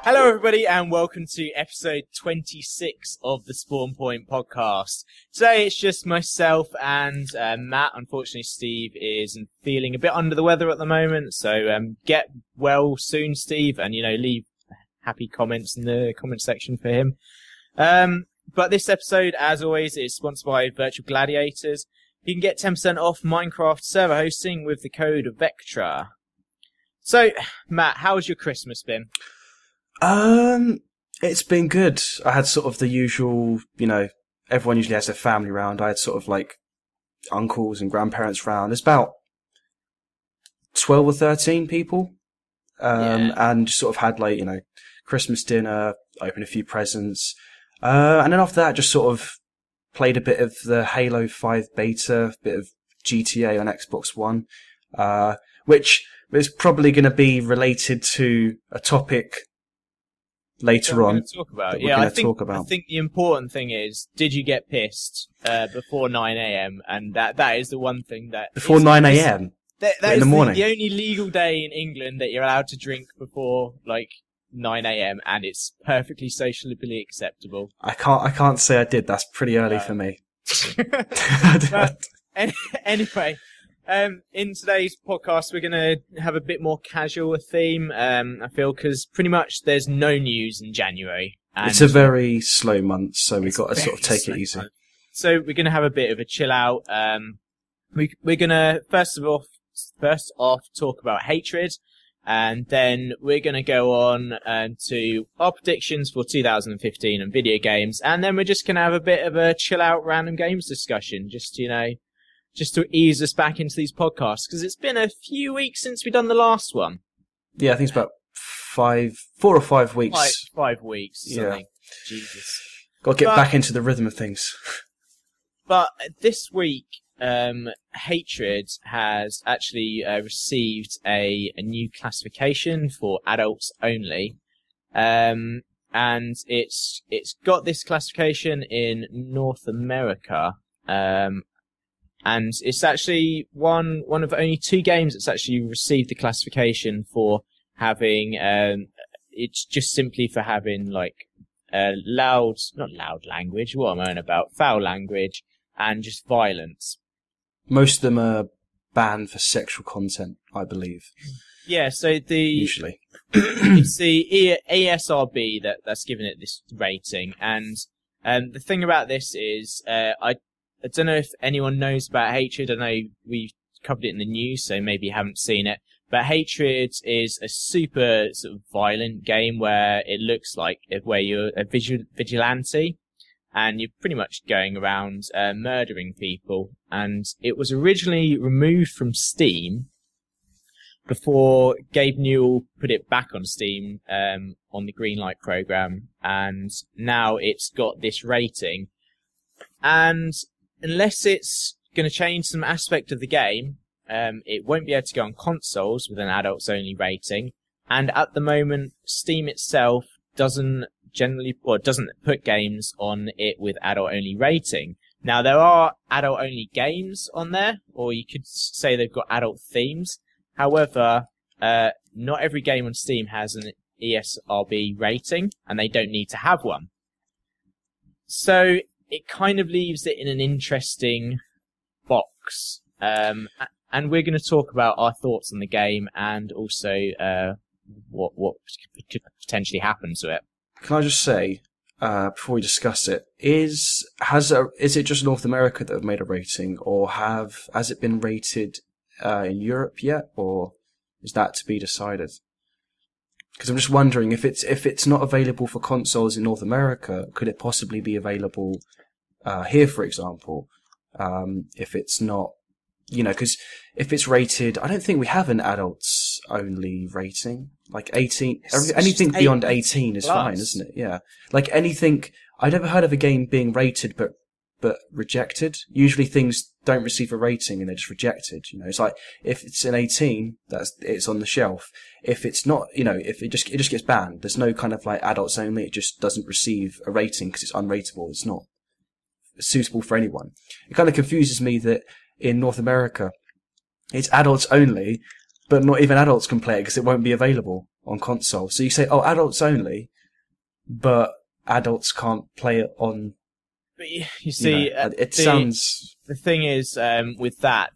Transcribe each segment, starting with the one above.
Hello, everybody, and welcome to episode 26 of the Spawn Point podcast. Today, it's just myself and Matt. Unfortunately, Steve is feeling a bit under the weather at the moment, so get well soon, Steve, and, leave happy comments in the comment section for him. But this episode, as always, is sponsored by Virtual Gladiators. You can get 10% off Minecraft server hosting with the code VECTRA. So, Matt, how's your Christmas been? It's been good. I had sort of the usual, everyone usually has their family round. I had sort of like uncles and grandparents round. There's about 12 or 13 people. And just sort of had like, Christmas dinner, opened a few presents. And then after that, just sort of played a bit of the Halo 5 beta, a bit of GTA on Xbox One, which is probably going to be related to a topic later on. I think the important thing is, did you get pissed before 9 a.m? And that is the one thing that before 9 a.m. That in is the morning. The only legal day in England that you're allowed to drink before 9 a.m. and it's perfectly socially acceptable. I can't say I did. That's pretty early for me. But, anyway. In today's podcast, we're going to have a bit more casual a theme, I feel, because pretty much there's no news in January. And it's a very slow month, so we've got to sort of take it easy. So we're going to have a bit of a chill out. We're going to, first off, talk about hatred, and then we're going to go on to our predictions for 2015 and video games, and then we're just going to have a bit of a chill out random games discussion, just to ease us back into these podcasts, because it's been a few weeks since we've done the last one. Yeah, I think it's about 4 or 5 weeks. 5 weeks, something. Yeah. Jesus. Got to get back into the rhythm of things. But this week, Hatred has actually received a new classification for adults only. And it's got this classification in North America. And it's actually one of only 2 games that's actually received the classification for having, it's just simply for having not loud language, what am I on about? Foul language and just violence. Most of them are banned for sexual content, I believe. Yeah, so usually. It's the ASRB that's given it this rating. And the thing about this is, I don't know if anyone knows about Hatred. I know we covered it in the news, so maybe you haven't seen it. But Hatred is a super sort of violent game where it looks like where you're a vigilante and you're pretty much going around murdering people. And it was originally removed from Steam before Gabe Newell put it back on Steam on the Greenlight program. And now it's got this rating. And unless it's going to change some aspect of the game, it won't be able to go on consoles with an adults-only rating. And at the moment, Steam itself doesn't put games on it with adult-only rating. Now, there are adult-only games on there, or you could say they've got adult themes. However, not every game on Steam has an ESRB rating, and they don't need to have one. So it kind of leaves it in an interesting box. And we're going to talk about our thoughts on the game and also what could potentially happen to it. Can I just say, before we discuss it, is it just North America that have made a rating, or has it been rated in Europe yet, or is that to be decided? Because I'm just wondering if it's not available for consoles in North America, could it possibly be available here, for example? If it's not, because if it's rated, I don't think we have an adults only rating. Like 18, anything beyond 18 is fine, isn't it? Yeah. Like anything, I've never heard of a game being rated but rejected. Usually things don't receive a rating and they're just rejected. It's like if it's an 18, it's on the shelf. If it's not, if it just gets banned. There's no kind of like adults only. It just doesn't receive a rating because it's unrateable. It's not suitable for anyone. It kind of confuses me that in North America it's adults only, but not even adults can play it because it won't be available. on console. So you say, oh, adults only, but adults can't play it on. But you see, it sounds. The thing is, with that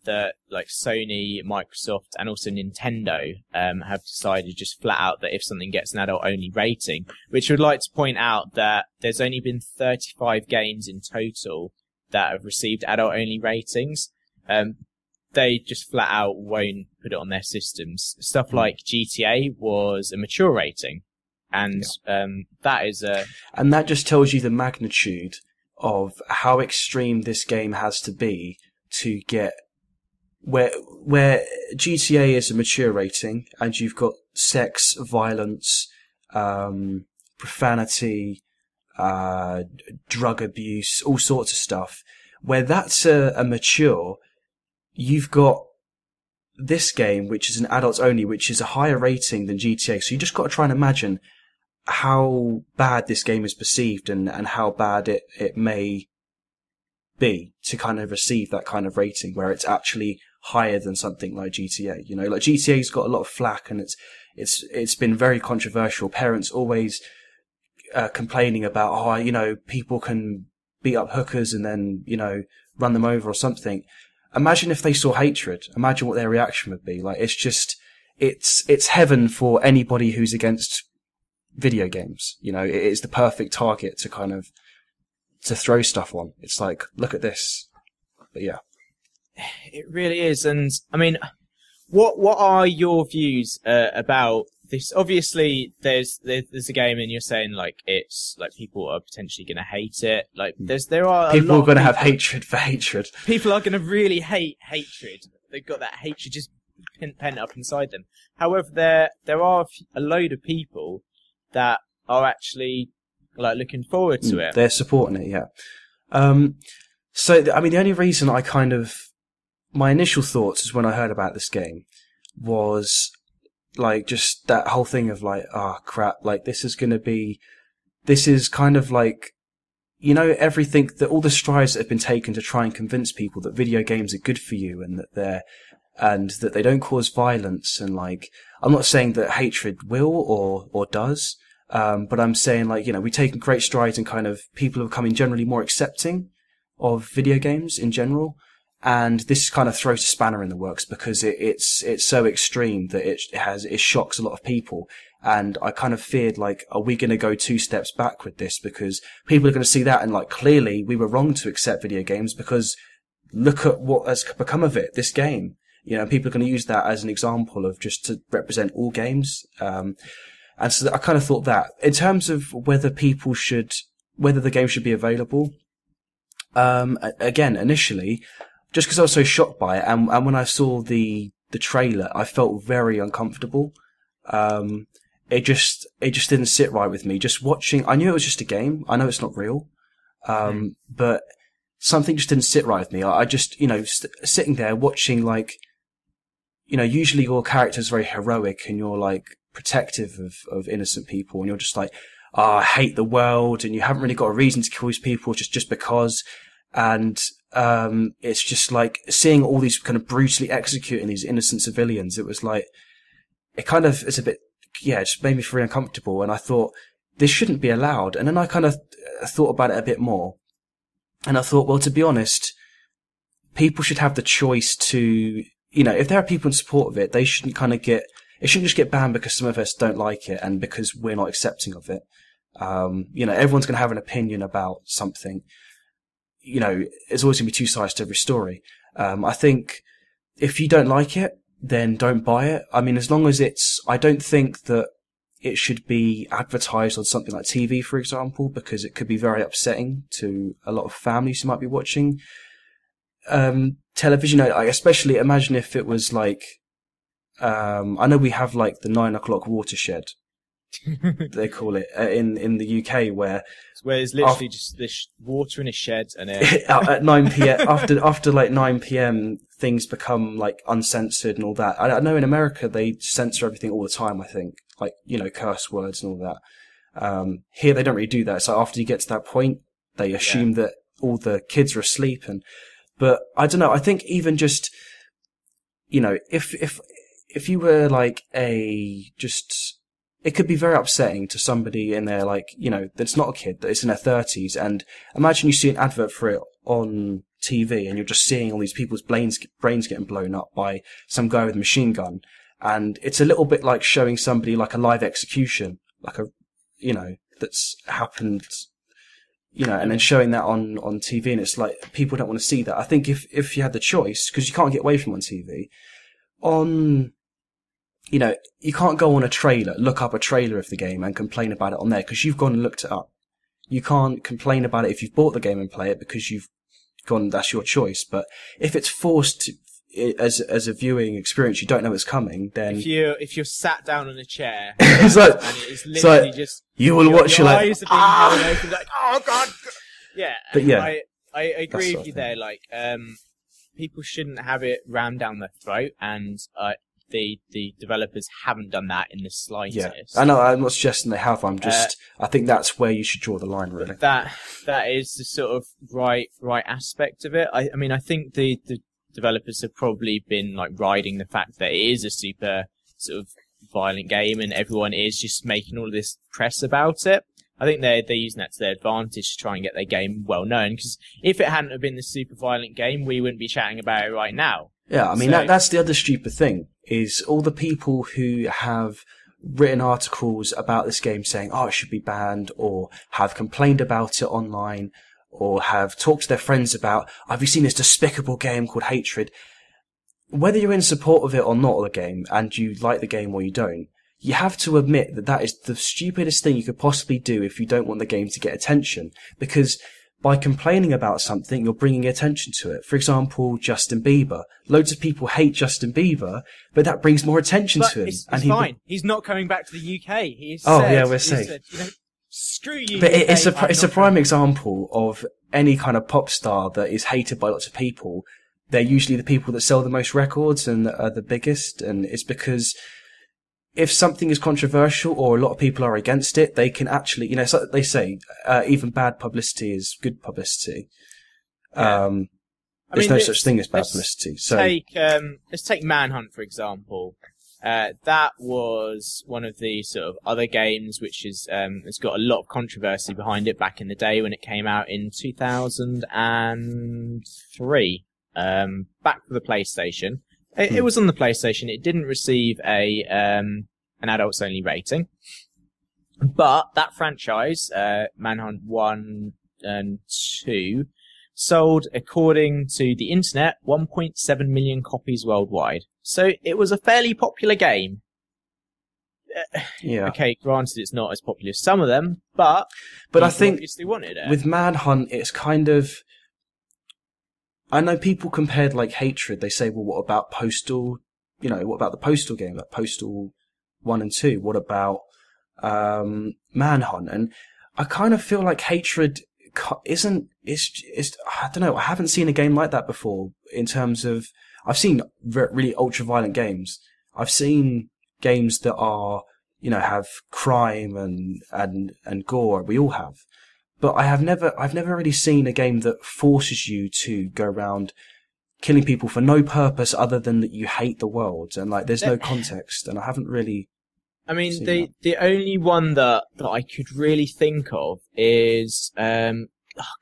like Sony, Microsoft, and also Nintendo have decided just flat out that if something gets an adult-only rating, which would like to point out that there's only been 35 games in total that have received adult-only ratings. They just flat out won't put it on their systems. Stuff like GTA was a mature rating, and that is a. And that just tells you the magnitude of how extreme this game has to be to get where GTA is a mature rating, and you've got sex, violence, profanity, drug abuse, all sorts of stuff. Where that's a mature, you've got this game, which is an adults only, which is a higher rating than GTA. So you just got to try and imagine how bad this game is perceived and how bad it may be to kind of receive that kind of rating where it's actually higher than something like GTA. You know, like GTA's got a lot of flack and it's been very controversial. Parents always complaining about, people can beat up hookers and then, run them over or something. Imagine if they saw hatred. Imagine what their reaction would be. Like, it's heaven for anybody who's against video games. It is the perfect target to throw stuff on. It's like, look at this. But yeah. It really is. And I mean, what are your views about this? Obviously there's a game and you're saying like it's like people are potentially going to hate it. Like there are people are going to have hatred for hatred. People are going to really hate hatred. They've got that hatred just pent up inside them. However, there are a load of people that are actually like looking forward to it. They're supporting it, yeah. The only reason my initial thoughts is when I heard about this game was like just that whole thing of like, oh crap, like this is kind of like, everything that all the strides that have been taken to try and convince people that video games are good for you and that they don't cause violence. And like, I'm not saying that hatred will or does, but I'm saying like, we've taken great strides and kind of people are becoming generally more accepting of video games in general. And this kind of throws a spanner in the works because it's so extreme that it shocks a lot of people. And I kind of feared like, are we going to go 2 steps back with this? Because people are going to see that and like, clearly we were wrong to accept video games because look at what has become of it, this game. People are going to use that as an example of just to represent all games. And so I kind of thought that in terms of whether the game should be available. Again, initially, just because I was so shocked by it, and when I saw the trailer, I felt very uncomfortable. It just didn't sit right with me. Just watching, I knew it was just a game. I know it's not real, but something just didn't sit right with me. I just, sitting there watching, like, usually your character's very heroic and you're like protective of innocent people, and you're just like, I hate the world, and you haven't really got a reason to kill these people just because. And it's just like seeing all these kind of brutally executing these innocent civilians. It was like, it's a bit, it just made me feel uncomfortable. And I thought, this shouldn't be allowed. And then I kind of thought about it a bit more. And I thought, well, to be honest, people should have the choice to, if there are people in support of it, they shouldn't it shouldn't just get banned because some of us don't like it and because we're not accepting of it. Everyone's going to have an opinion about something. There's always going to be 2 sides to every story. I think if you don't like it, then don't buy it. I mean, as long as I don't think that it should be advertised on something like TV, for example, because it could be very upsetting to a lot of families who might be watching television. Especially imagine if it was like, I know we have like the 9 o'clock watershed. They call it in the UK, where there's literally just this water in a shed, and at 9 p.m. after like 9 p.m. things become like uncensored and all that. I know in America they censor everything all the time. I think like curse words and all that. Here they don't really do that. So after you get to that point, they assume that all the kids are asleep. But I don't know. I think even just if you were like it could be very upsetting to somebody in their, like, that's not a kid, that is in their 30s. And imagine you see an advert for it on TV and you're just seeing all these people's brains getting blown up by some guy with a machine gun. And it's a little bit like showing somebody like a live execution, like that's happened, and then showing that on TV. And it's like, people don't want to see that. I think if you had the choice, because you can't get away from on TV, you can't go on look up a trailer of the game and complain about it on there because you've gone and looked it up. You can't complain about it if you've bought the game and play it because you've gone, that's your choice. But if it's forced as a viewing experience, you don't know it's coming, then... If you're sat down on a chair, it's like, and it is literally just... You will watch, your you're eyes like... are being held open, like, oh God! Yeah, but yeah, I agree with you there, like, people shouldn't have it rammed down their throat, and the developers haven't done that in the slightest. Yeah, I know, I'm not suggesting they have, I think that's where you should draw the line, really. That is the sort of right aspect of it. I mean, I think the developers have probably been like riding the fact that it is a super sort of violent game and everyone is just making all of this press about it. I think they're using that to their advantage to try and get their game well known, because if it hadn't have been the super violent game, we wouldn't be chatting about it right now. Yeah, I mean, that's the other stupid thing, is all the people who have written articles about this game saying, oh, it should be banned, or have complained about it online, or have talked to their friends about, have you seen this despicable game called Hatred? Whether you're in support of it or not, the game, and you like the game or you don't, you have to admit that that is the stupidest thing you could possibly do if you don't want the game to get attention. Because by complaining about something, you're bringing attention to it. For example, Justin Bieber. Loads of people hate Justin Bieber, but that brings more attention to him. It's fine. He's not coming back to the UK. We're safe. Screw you. But it's a prime example of any kind of pop star that is hated by lots of people. They're usually the people that sell the most records and are the biggest, and it's because if something is controversial or a lot of people are against it, they can actually, it's like they say, even bad publicity is good publicity. Yeah. There's no such thing as bad publicity. So let's take Manhunt, for example. That was one of the sort of other games which has got a lot of controversy behind it back in the day when it came out in 2003. Back for the PlayStation. It was on the PlayStation. It didn't receive an adults only rating, but that franchise, Manhunt 1 and 2, sold, according to the internet, 1.7 million copies worldwide. So it was a fairly popular game. Yeah. Okay, granted, it's not as popular as some of them, but I think obviously wanted it. With Manhunt, it's kind of. I know people compared like Hatred. They say, well, what about Postal? What about the Postal game, like Postal 1 and 2? What about Manhunt? And I kind of feel like Hatred isn't. It's I don't know. I haven't seen a game like that before. In terms of, I've seen really ultra violent games. I've seen games that are have crime and gore. We all have. But I've never really seen a game that forces you to go around killing people for no purpose other than that you hate the world and like there's no context. And I haven't really. I mean, the only one that I could really think of is oh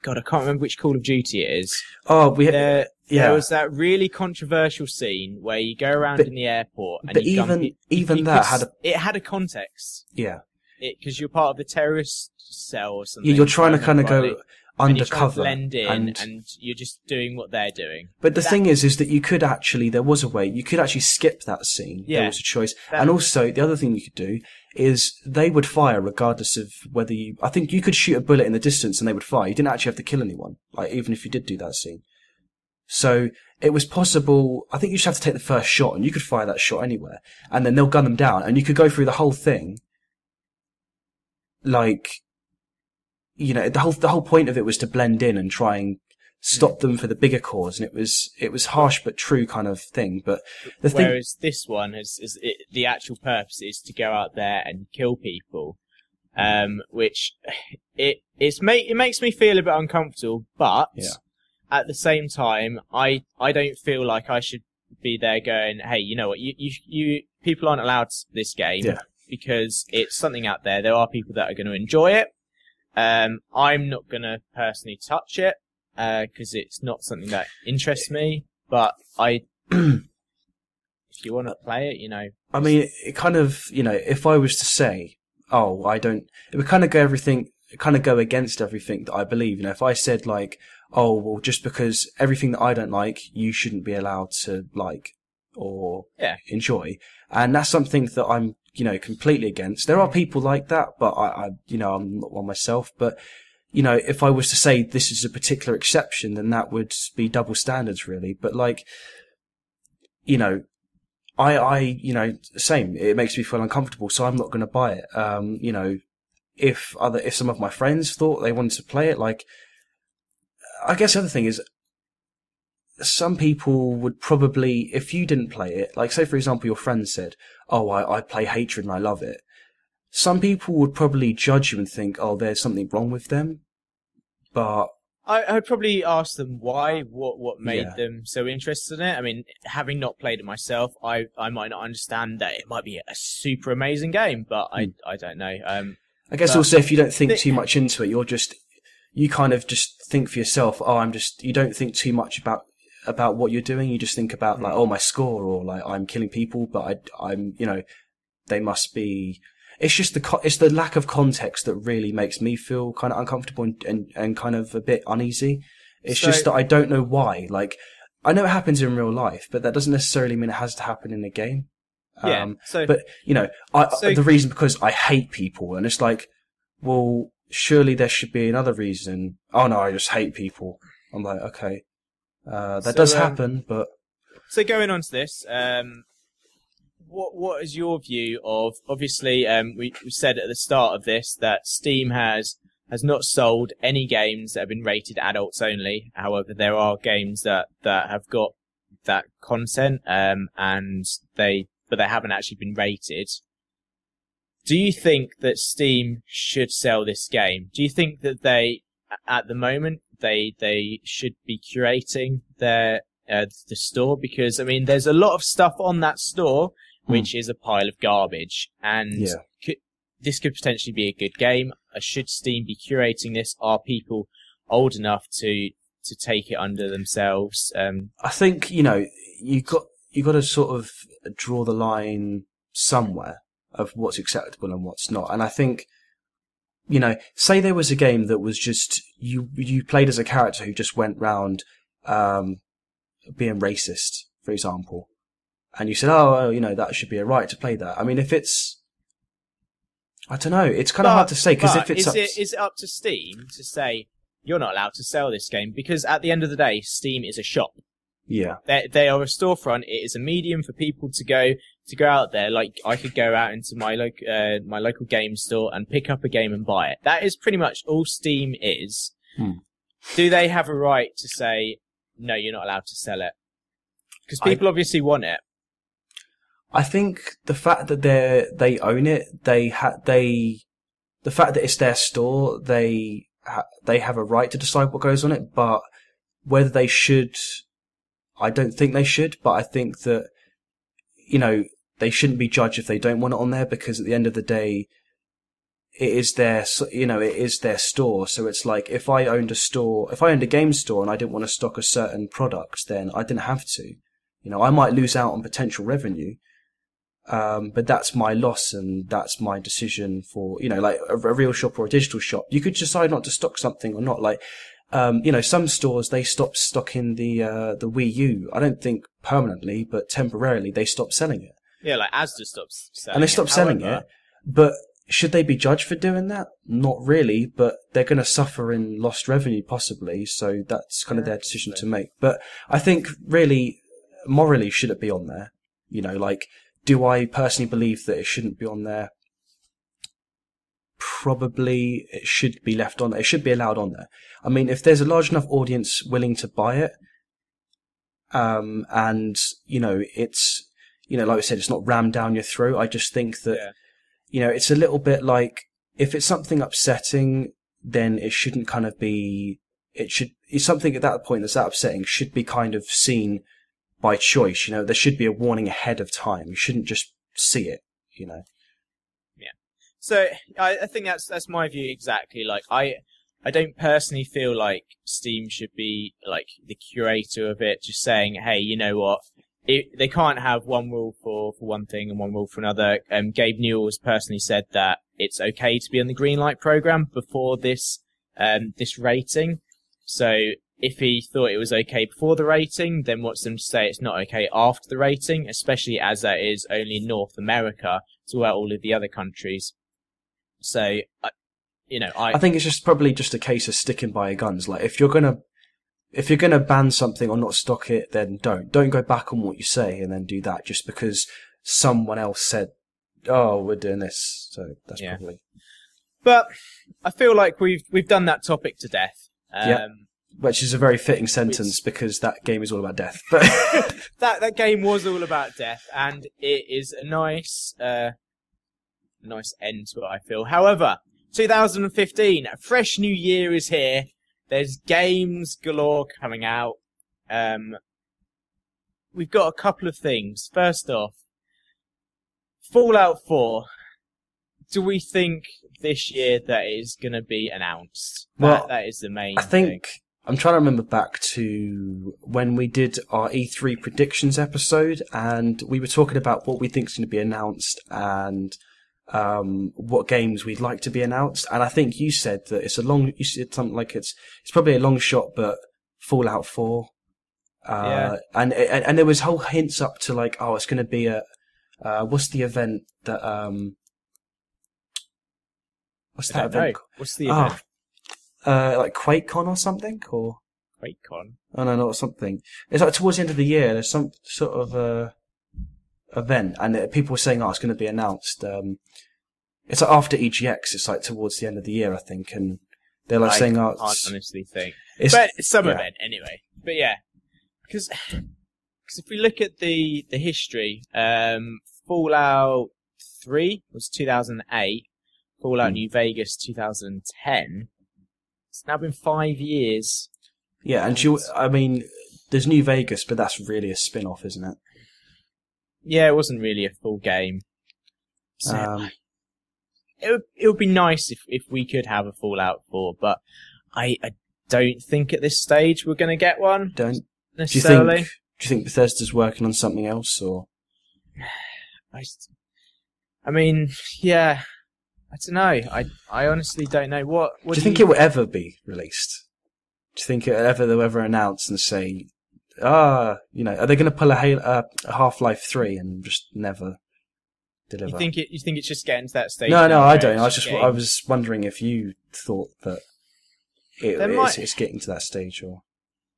God, I can't remember which Call of Duty it is. Oh, there was that really controversial scene where you go around in the airport and it had a context. Yeah. Because you're part of the terrorist cell or something. Yeah, you're trying to kind of go undercover. And you're trying to blend in, and you're just doing what they're doing. But the thing is that you could actually, there was a way, you could actually skip that scene. Yeah. There was a choice. And also, the other thing you could do is they would fire regardless of whether I think you could shoot a bullet in the distance and they would fire. You didn't actually have to kill anyone, like even if you did do that scene. So it was possible, I think you just have to take the first shot and you could fire that shot anywhere. And then they'll gun them down and you could go through the whole thing. Like, the whole point of it was to blend in and try and stop them for the bigger cause, and it was harsh but true kind of thing. But whereas this one the actual purpose is to go out there and kill people, which it makes me feel a bit uncomfortable. But at the same time, I don't feel like I should be there going, hey, you know what, you people aren't allowed this game. Yeah. because it's something out there. There are people that are going to enjoy it. I'm not going to personally touch it because it's not something that interests me. But if you want to play it, I mean, it kind of, if I was to say, oh, I don't, it would kind of go against everything that I believe. If I said like, oh, well, just because everything that I don't like, you shouldn't be allowed to like or enjoy. And that's something that I'm, completely against. There are people like that, but I'm not one myself. But, if I was to say this is a particular exception, then that would be double standards really. But like, same, it makes me feel uncomfortable, so I'm not going to buy it. If some of my friends thought they wanted to play it, like, I guess the other thing is, some people would probably, if you didn't play it, like say for example your friend said, oh, I play Hatred and I love it. Some people would probably judge you and think, oh, there's something wrong with them. But I'd probably ask them why, what made them so interested in it. I mean, having not played it myself, I might not understand that it might be a super amazing game, but I don't know. I guess also if you don't think too much into it, you kind of just think for yourself, you don't think too much about what you're doing. You just think about like, oh, my score, or like I'm killing people, but I'm they must be. It's just it's the lack of context that really makes me feel kind of uncomfortable and kind of a bit uneasy. It's just that I don't know why. Like, I know it happens in real life, but that doesn't necessarily mean it has to happen in a game. But the reason, because I hate people, and it's like, well, surely there should be another reason. Oh no, I just hate people. I'm like, okay, that does happen, but. So going on to this, what is your view of, obviously, we said at the start of this that Steam has not sold any games that have been rated adults only. However, there are games that have got that content, but they haven't actually been rated. Do you think that Steam should sell this game? Do you think that at the moment, they should be curating the store? Because, I mean, there's a lot of stuff on that store which is a pile of garbage, and this could potentially be a good game. Should Steam be curating this? Are people old enough to take it under themselves? I think you got to sort of draw the line somewhere of what's acceptable and what's not. And I think, say there was a game that was just you played as a character who just went round being racist, for example. And you said, that should be a right to play that. I mean, if it's, I don't know, it's kind of hard to say, because if it's is it up to Steam to say you're not allowed to sell this game? Because at the end of the day, Steam is a shop. Yeah, they are a storefront. It is a medium for people to go out there. Like, I could go out into my local game store and pick up a game and buy it. That is pretty much all Steam is. Do they have a right to say no, you're not allowed to sell it? Because people obviously want it. I think the fact that they own it, the fact that it's their store, they have a right to decide what goes on it. But whether they should, I don't think they should. But I think that they shouldn't be judged if they don't want it on there, because at the end of the day, it is their store. So it's like, if I owned a game store and I didn't want to stock a certain product, then I didn't have to. I might lose out on potential revenue. But that's my loss, and that's my decision for, like a real shop or a digital shop. You could decide not to stock something or not. Like, some stores, they stopped stocking the Wii U. I don't think permanently, but temporarily they stopped selling it. Yeah, like Asda stops selling it. And they stopped selling it. But should they be judged for doing that? Not really, but they're going to suffer in lost revenue possibly. So that's kind of their decision to make. But I think really, morally, should it be on there? Like, do I personally believe that it shouldn't be on there? Probably it should be left on there. It should be allowed on there. I mean, if there's a large enough audience willing to buy it, and, it's, like I said, it's not rammed down your throat. I just think that, it's a little bit like, if it's something upsetting, then it shouldn't kind of be, it's something at that point that's that upsetting should be kind of seen by choice. There should be a warning ahead of time. You shouldn't just see it, So I think that's my view exactly. Like I don't personally feel like Steam should be like the curator of it, just saying, hey, you know what? They can't have one rule for one thing and one rule for another. Gabe Newell has personally said that it's okay to be on the green light program before this rating. So if he thought it was okay before the rating, then what's them to say it's not okay after the rating, especially as that is only in North America, to where all of the other countries. So, I think it's just probably just a case of sticking by your guns. Like if you're gonna ban something or not stock it, then don't go back on what you say and then do that just because someone else said, "Oh, we're doing this." So that's probably. But I feel like we've done that topic to death. Which is a very fitting sentence because that game is all about death. But that game was all about death, and it is a nice end to it, I feel. However, 2015, a fresh new year is here. There's games galore coming out. We've got a couple of things. First off, Fallout 4. Do we think this year that is going to be announced? Well, that is the main thing. thing. I'm trying to remember back to when we did our E3 predictions episode, and we were talking about what we think is going to be announced and what games we'd like to be announced. And I think you said that you said something like it's probably a long shot, but Fallout 4. And there was whole hints up to like, oh, it's going to be what's the event that what's that event? What's the event? Like QuakeCon or something, or QuakeCon? Oh no, not something. It's like towards the end of the year. There's some sort of event, and people were saying, "Oh, it's going to be announced." It's like after EGX. It's like towards the end of the year, I think, and they're like saying, "Oh, I can't honestly think." But it's some event anyway. But yeah, because if we look at the history, Fallout 3 was 2008. Fallout New Vegas 2010. It's now been 5 years. Yeah, and there's New Vegas, but that's really a spin-off, isn't it? Yeah, it wasn't really a full game. So it would be nice if we could have a Fallout 4, but I don't think at this stage we're going to get one. Don't necessarily. Do you think Bethesda's working on something else, or? I mean, yeah. I don't know. I honestly don't know. What do you think it will ever be released? Do you think they'll ever announce and say, are they going to pull a Half-Life 3 and just never deliver? You think it's just getting to that stage? No, I don't. I was wondering if you thought that it's getting to that stage, or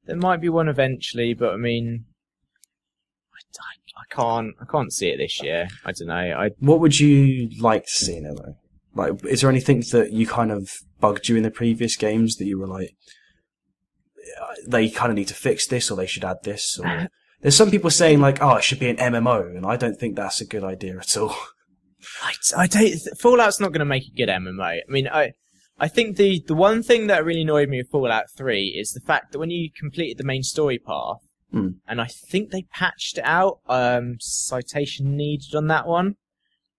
there might be one eventually, but I mean, I can't see it this year. I don't know. What would you like to see in it though? Like, is there anything that you kind of bugged you in the previous games that you were like, they kind of need to fix this, or they should add this? Or there's some people saying like, oh, it should be an MMO, and I don't think that's a good idea at all. Fallout's not going to make a good MMO. I mean, I think the one thing that really annoyed me with Fallout 3 is the fact that when you completed the main story path, and I think they patched it out, citation needed on that one.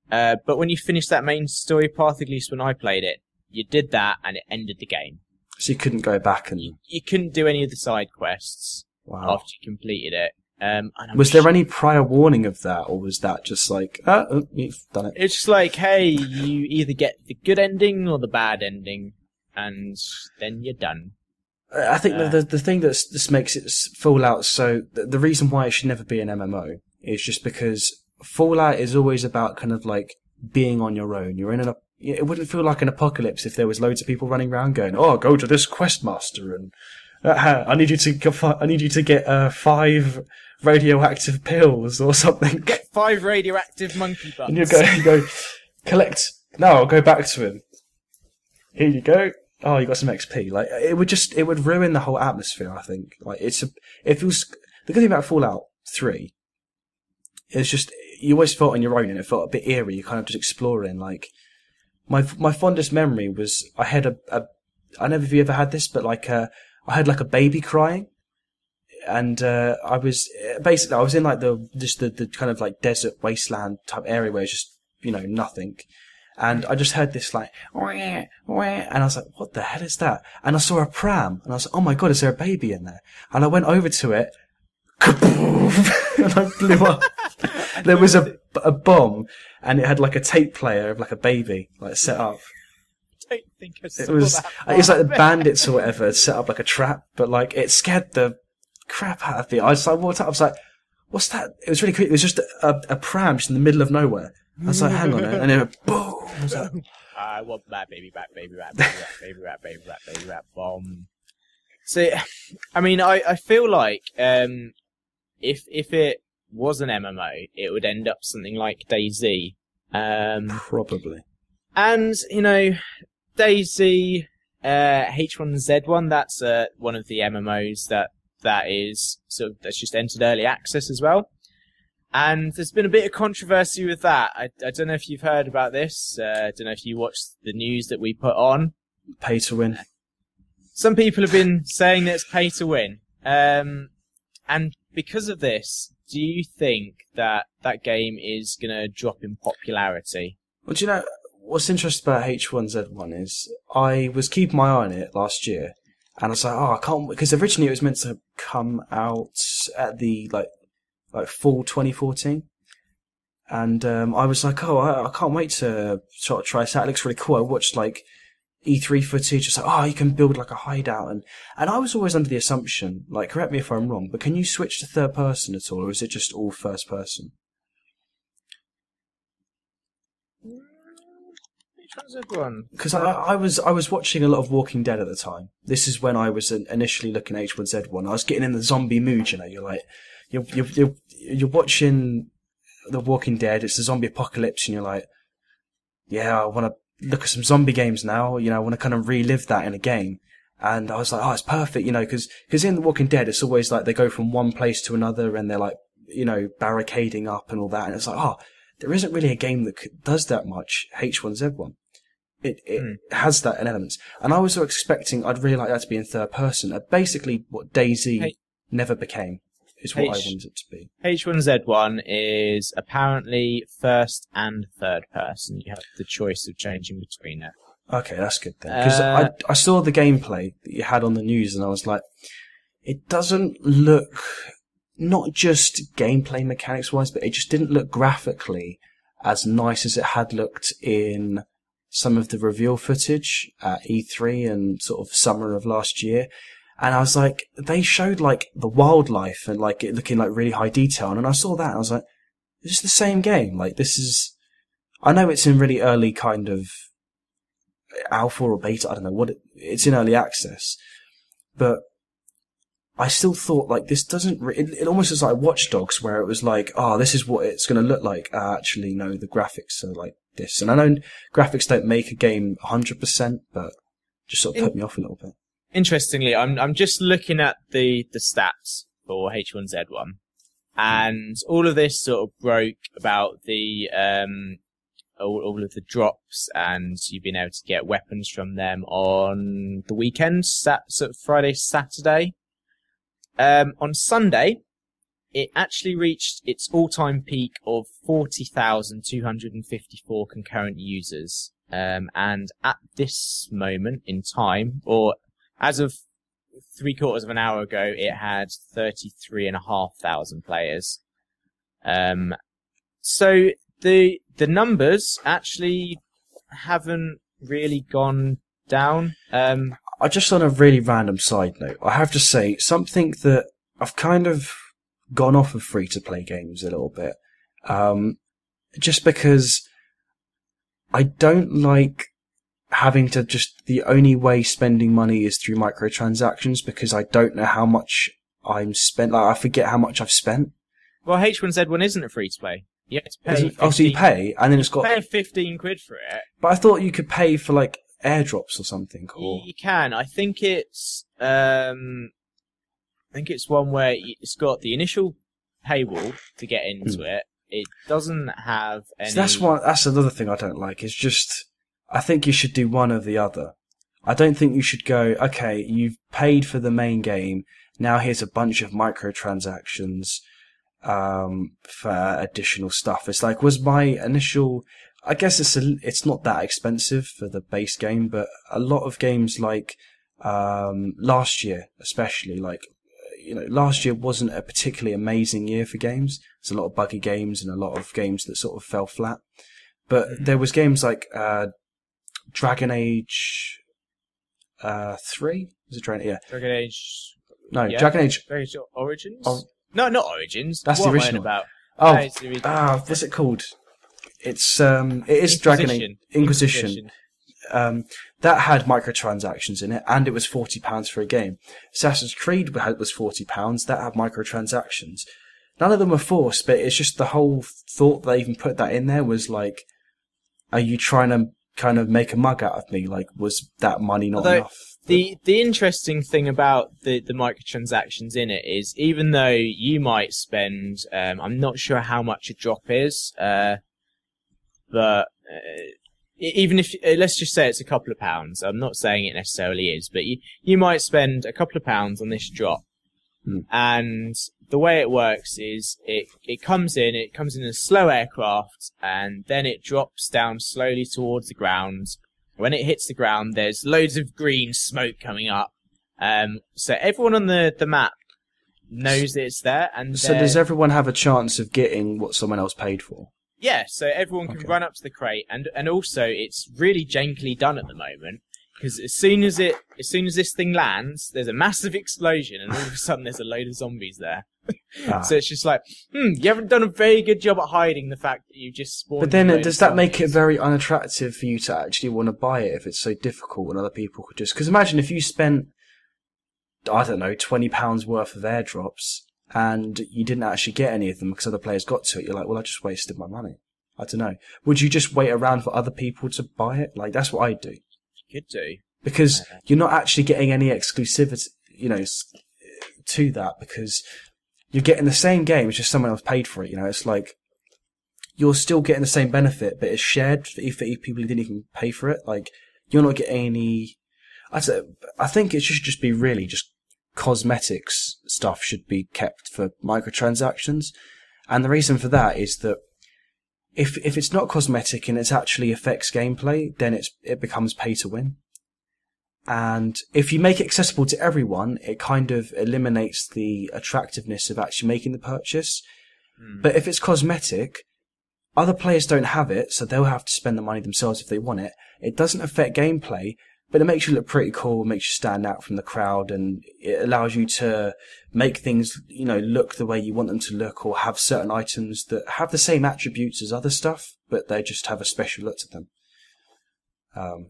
But when you finished that main story path, at least when I played it, you did that and it ended the game. So you couldn't go back and... You couldn't do any of the side quests after you completed it. Was there any prior warning of that, or was that just like, you've done it? It's just like, hey, you either get the good ending or the bad ending, and then you're done. I think the thing that this makes it Fallout, so the reason why it should never be an MMO is just because Fallout is always about kind of like being on your own. It wouldn't feel like an apocalypse if there was loads of people running around going, "Oh, go to this quest master and I need you to get 5 radioactive pills or something. Get 5 radioactive monkey butts." And you go collect. No, I'll go back to him. Here you go. Oh, you got some XP. Like it would ruin the whole atmosphere. I think. Like the good thing about Fallout 3 is just you always felt on your own, and it felt a bit eerie. You kind of just exploring. Like my fondest memory was I had I don't know if you ever had this, but like I had like a baby crying, and I was in like the kind of like desert wasteland type area where it's just nothing, And I just heard this like, wah, wah, and I was like, what the hell is that? And I saw a pram, and I was like, oh my god, is there a baby in there? And I went over to it, and I blew up. There was a bomb, and it had like a tape player of like a baby, like set up. I don't think I saw It was, it's like the bandits or whatever set up like a trap, but like it scared the crap out of me. I was like, walked up, I was like, what's that? It was really creepy. It was just a pram just in the middle of nowhere. I was like, hang on, and then boom. I was like, I want that baby back, baby back, baby back, baby back, baby back, baby back, bomb. So, I mean, I feel like if it was an MMO, it would end up something like DayZ. probably. And, you know, DayZ, H1Z1, that's one of the MMOs that is sort of, that's just entered early access as well. And there's been a bit of controversy with that. I don't know if you've heard about this. I don't know if you watched the news that we put on. Pay to win. Some people have been saying that it's pay to win. And because of this, do you think that that game is going to drop in popularity? Well, do you know, what's interesting about H1Z1 is I was keeping my eye on it last year, and I was like, oh, I can't, because originally it was meant to come out at the, like fall 2014. And I was like, oh, I can't wait to sort of try this out. It looks really cool. I watched like E3 footage. It's like, oh, you can build like a hideout. And I was always under the assumption, like, correct me if I'm wrong, but can you switch to third person at all, or is it just all first person? Which one's everyone? Because I was watching a lot of Walking Dead at the time. This is when I was initially looking at H1Z1. I was getting in the zombie mood, you know. You're like, you're watching The Walking Dead. It's the zombie apocalypse, and you're like, yeah, I want to look at some zombie games now. You know, I want to kind of relive that in a game. And I was like, oh, it's perfect, you know, because in The Walking Dead, it's always like they go from one place to another, and they're like, you know, barricading up and all that. And it's like, oh, there isn't really a game that does that much. H1Z1. It has that in elements. And I was expecting, I'd really like that to be in third person. Basically, what DayZ never became is what I wanted it to be. H1Z1 is apparently first and third person. You have the choice of changing between it. Okay, that's good then. Because I saw the gameplay that you had on the news, and I was like, it doesn't look, not just gameplay mechanics wise, but it just didn't look graphically as nice as it had looked in some of the reveal footage at E3 and sort of summer of last year. And I was like, they showed like the wildlife and like it looking like really high detail. And I saw that and I was like, this is the same game. Like this is, I know it's in really early kind of alpha or beta. I don't know what it's in early access, but I still thought like this doesn't, it almost is like Watch Dogs where it was like, oh, this is what it's going to look like. Actually, no, the graphics are like this. And I know graphics don't make a game 100%, but just sort of put me off a little bit. Interestingly, I'm just looking at the stats for H1Z1, and all of this sort of broke about the all of the drops, and you've been able to get weapons from them on the weekend, sort of Friday, Saturday. On Sunday, it actually reached its all-time peak of 40,254 concurrent users, and at this moment in time, or as of 3/4 of an hour ago, it had 33,500 players. So the numbers actually haven't really gone down. I just on a really random side note, I have to say something that I've kind of gone off of free-to-play games a little bit, just because I don't like having to just, the only way spending money is through microtransactions, because I don't know how much I'm spent. Like, I forget how much I've spent. Well, H1Z1 isn't a free-to-play. You have to pay. So you pay, and then it's got. Pay 15 quid for it. But I thought you could pay for like airdrops or something. Or you can. I think it's. one where it's got the initial paywall to get into it. It doesn't have any. So that's another thing I don't like. Is just. I think you should do one or the other. I don't think you should go, okay, you've paid for the main game, now here's a bunch of microtransactions for additional stuff. It's like, was my initial I guess it's not that expensive for the base game, but a lot of games like last year, especially last year wasn't a particularly amazing year for games. There's a lot of buggy games and a lot of games that sort of fell flat. But there was games like Dragon Age 3. Was it Dragon? Yeah. Dragon Age. No, Yeah. Dragon Age Origins. No, not Origins. That's what the original. About? What's it called? It is Dragon Age Inquisition. That had microtransactions in it, and it was £40 for a game. Assassin's Creed was £40. That had microtransactions. None of them were forced, but it's just the whole thought they even put that in there was like, are you trying to kind of make a mug out of me? Like, was that money not enough? The interesting thing about the microtransactions in it is, even though you might spend, I'm not sure how much a drop is, but even if, let's just say it's a couple of pounds, I'm not saying it necessarily is, but you might spend a couple of pounds on this drop. And the way it works is it comes in a slow aircraft, and then it drops down slowly towards the ground. When it hits the ground, there's loads of green smoke coming up. So everyone on the map knows that it's there. And so does everyone have a chance of getting what someone else paid for? Yeah, so everyone can run up to the crate, and also it's really jankily done at the moment, because as soon as this thing lands, there's a massive explosion, and all of a sudden there's a load of zombies there. So it's just like, you haven't done a very good job at hiding the fact that you just spawned. But then does that make it very unattractive for you to actually want to buy it if it's so difficult and other people could just... Because imagine if you spent, I don't know, £20 worth of airdrops and you didn't actually get any of them because other players got to it. You're like, well, I just wasted my money. I don't know. Would you just wait around for other people to buy it? Like, that's what I'd do. You could do. Because you're not actually getting any exclusivity, to that, because you're getting the same game, it's just someone else paid for it. It's like you're still getting the same benefit, but it's shared for people who didn't even pay for it. Like, you're not getting any... I think it should just be really just cosmetics stuff should be kept for microtransactions. And the reason for that is that if it's not cosmetic and it actually affects gameplay, then it becomes pay to win. And if you make it accessible to everyone, it kind of eliminates the attractiveness of actually making the purchase. But if it's cosmetic, other players don't have it, so they'll have to spend the money themselves if they want it. It doesn't affect gameplay, but it makes you look pretty cool, makes you stand out from the crowd, and it allows you to make things, look the way you want them to look, or have certain items that have the same attributes as other stuff, but they just have a special look to them.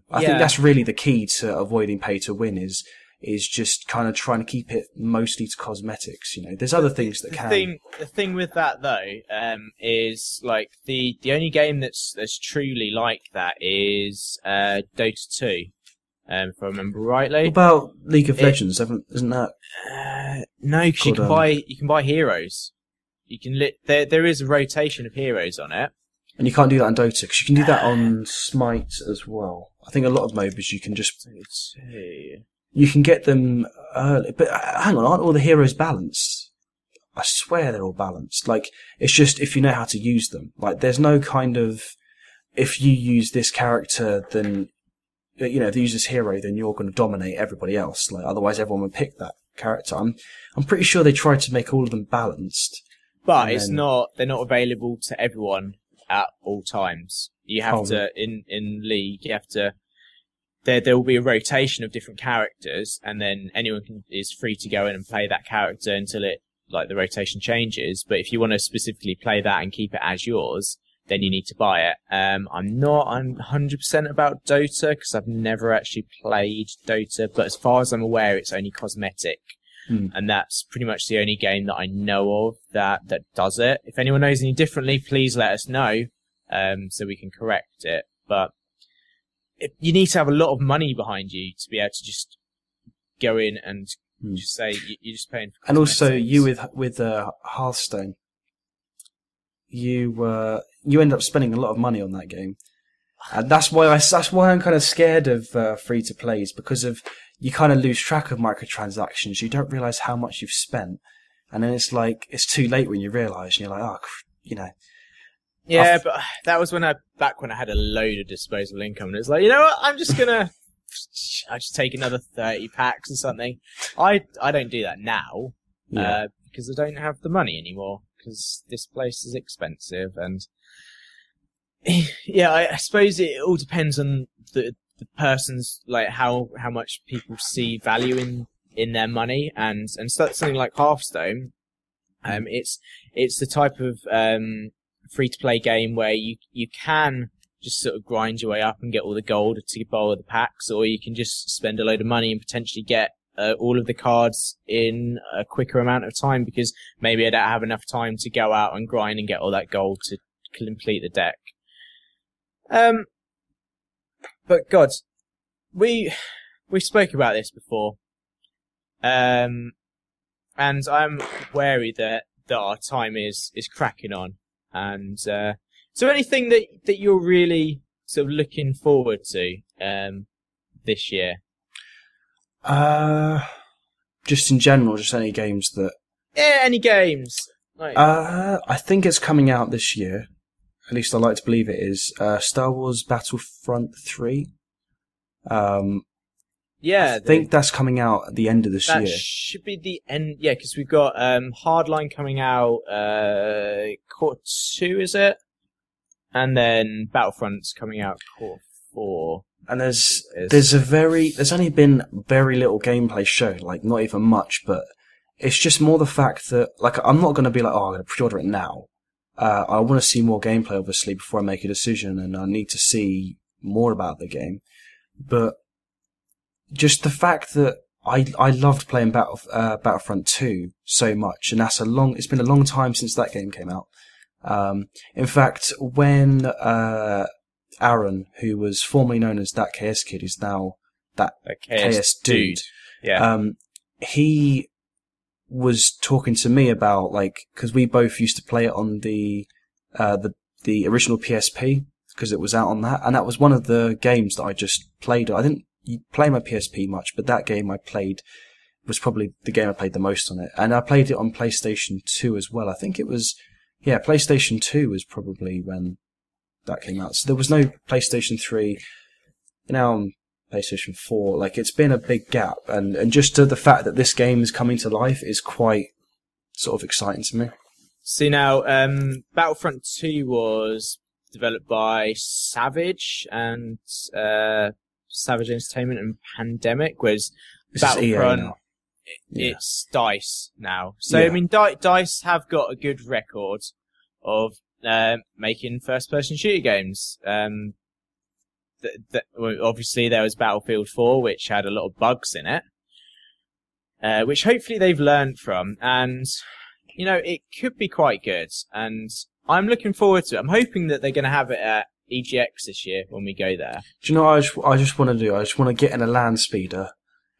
I think that's really the key to avoiding pay to win is just kind of trying to keep it mostly to cosmetics. There's other things that can. The thing with that though, is like the only game that's truly like that is Dota 2. If I remember rightly. What about League of Legends? Isn't that? No, because you can buy heroes. You can there is a rotation of heroes on it. And you can't do that on Dota, because you can do that on Smite as well. I think a lot of MOBAs you can just... You can get them early. But hang on, aren't all the heroes balanced? I swear they're all balanced. Like, it's just if you know how to use them. Like, there's no kind of... If you use this character, then... if you use this hero, then you're going to dominate everybody else. Like, otherwise everyone would pick that character. I'm pretty sure they tried to make all of them balanced. But they're not available to everyone at all times. You have to in League. You have to. There will be a rotation of different characters, and then anyone is free to go in and play that character until the rotation changes. But if you want to specifically play that and keep it as yours, then you need to buy it. I'm not 100% about Dota because I've never actually played Dota, but as far as I'm aware, it's only cosmetic. And that's pretty much the only game that I know of that does it. If anyone knows any differently, please let us know, so we can correct it. But you need to have a lot of money behind you to be able to just go in and just say you're just paying for cosmetics. And also, you with Hearthstone, you end up spending a lot of money on that game, and that's why I'm kind of scared of free to plays, because of you kind of lose track of microtransactions. You don't realize how much you've spent, and then it's too late when you realize, and you're like, Yeah, but that was back when I had a load of disposable income, and it was like, you know what, I just take another 30 packs or something. I don't do that now, because I don't have the money anymore, because this place is expensive, and yeah, I suppose it all depends on the person's, like, how much people see value in their money, and something like Hearthstone, it's the type of free-to-play game where you can just sort of grind your way up and get all the gold to buy all the packs, or you can just spend a load of money and potentially get all of the cards in a quicker amount of time, because maybe I don't have enough time to go out and grind and get all that gold to complete the deck. But God, we spoke about this before, and I'm wary that our time is cracking on. And so anything that you're really sort of looking forward to this year? Just in general, just any games that... Yeah, any games. Like... I think it's coming out this year. At least I like to believe it is. Star Wars Battlefront 3. Yeah, I think that's coming out at the end of this year. That should be the end. Yeah, because we've got Hardline coming out quarter 2, is it? And then Battlefront's coming out quarter 4. And there's only been very little gameplay shown, like not even much, but it's just more the fact that, like, I'm not going to be like, oh, I'm going to pre-order it now. I want to see more gameplay, obviously, before I make a decision, and I need to see more about the game. But just the fact that I loved playing Battlefront 2 so much, and it's been a long time since that game came out. In fact, when Aaron, who was formerly known as That KS Kid, is now That KS Dude, yeah. He was talking to me about, like, because we both used to play it on the original PSP, because it was out on that, and that was one of the games that I just played. I didn't play my PSP much, but that game I played was probably the game I played the most on it, and I played it on PlayStation 2 as well. I think it was, PlayStation 2 was probably when that came out. So there was no PlayStation 3. Now on PlayStation 4, like, it's been a big gap, and just the fact that this game is coming to life is quite sort of exciting to me. See, now, Battlefront 2 was developed by Savage and Savage Entertainment and Pandemic, whereas Battlefront, it's DICE now. So, I mean, DICE have got a good record of making first-person shooter games. Obviously, there was Battlefield 4, which had a lot of bugs in it, which hopefully they've learned from, and, you know, it could be quite good, and I'm looking forward to it. I'm hoping that they're going to have it at EGX this year when we go there. Do you know what I just want to do? I just want to get in a land speeder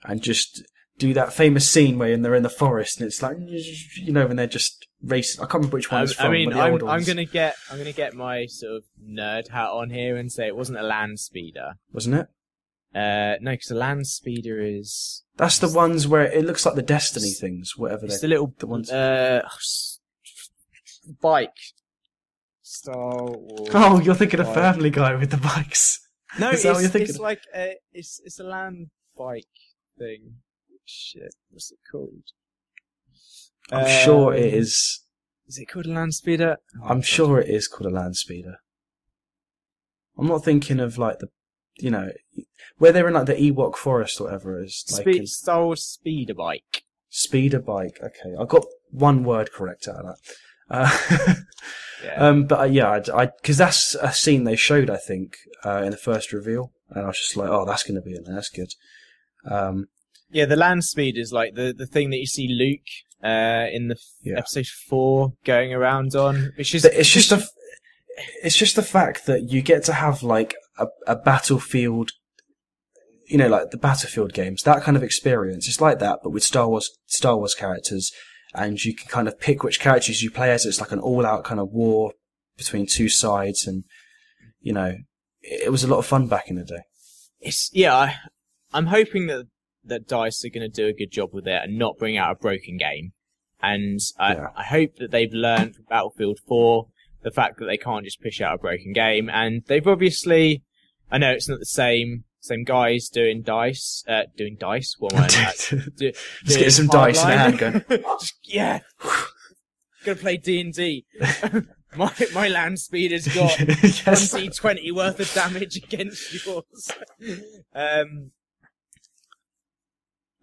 and just do that famous scene where they're in the forest, and it's like, you know, when they're just racing. I can't remember which one it's from. I mean, I'm gonna get my sort of nerd hat on here and say it wasn't a land speeder, wasn't it? No, because a land speeder is... That's the ones where it looks like the Destiny things, whatever. It's the ones. Bike. Star Wars. Oh, you're thinking of Family Guy with the bikes. No, it's like it's a land bike thing. Shit, what's it called? I'm sure it is. Is it called a land speeder? I'm sure it is called a land speeder. I'm not thinking of, like, the, you know, where they're in, like, the Ewok forest or whatever it is. Like Star Wars speeder bike. Speeder bike. Okay, I got one word correct out of that. Because that's a scene they showed, I think, in the first reveal, and I was just like, oh, that's going to be in there. That's good. Yeah, the land speed is like the thing that you see Luke in the episode 4 going around on, which is it's just the fact that you get to have, like, a battlefield, you know, like the Battlefield games, that kind of experience. It's like that, but with Star Wars characters, and you can kind of pick which characters you play as. It's like an all-out kind of war between two sides, and, you know, it was a lot of fun back in the day. I'm hoping that DICE are going to do a good job with it and not bring out a broken game. And I hope that they've learned from Battlefield 4 the fact that they can't just push out a broken game. And they've obviously, I know it's not the same guys doing dice. What am I Just get some dice in a handgun. Yeah. Gonna play D&D. My land speed has got Yes. 20 worth of damage against yours.